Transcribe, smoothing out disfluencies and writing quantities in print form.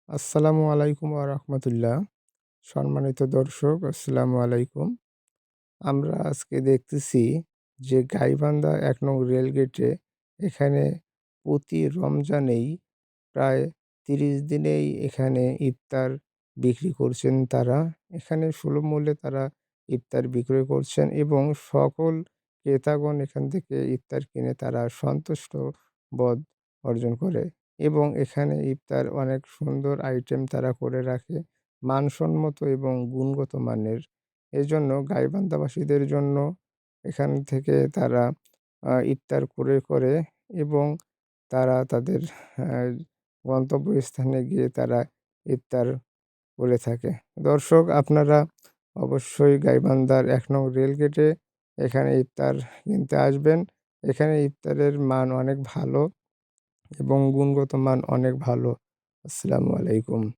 আসসালামু আলাইকুম রাহমাতুল্লাহ। সম্মানিত দর্শক, আসসালামু আলাইকুম। আমরা আজকে দেখতেছি যে গাইবান্ধা ১ নং রেলগেটে এখানে প্রতি রমজানেই প্রায় ৩০ দিনেই এখানে ইফতার বিক্রি করছেন তারা। এখানে সুলভ মূল্যে তারা ইফতার বিক্রয় করছেন এবং সকল ক্রেতাগণ এখান থেকে ইফতার কিনে তারা সন্তুষ্ট বোধ অর্জন করে এবং এখানে ইফতার অনেক সুন্দর আইটেম তারা করে রাখে, মানসম্মত এবং গুণগত মানের। এজন্য গাইবান্ধাবাসীদের জন্য এখান থেকে তারা ইফতার করে এবং তারা তাদের আ গন্তব্যস্থানে গিয়ে তারা ইফতার করে থাকে। দর্শক, আপনারা অবশ্যই গাইবান্ধার ১ নং রেলগেটে এখানে ইফতার কিনতে আসবেন। এখানে ইফতারের মান অনেক ভালো এবং গুণগত মান অনেক ভালো। আসসালামু আলাইকুম।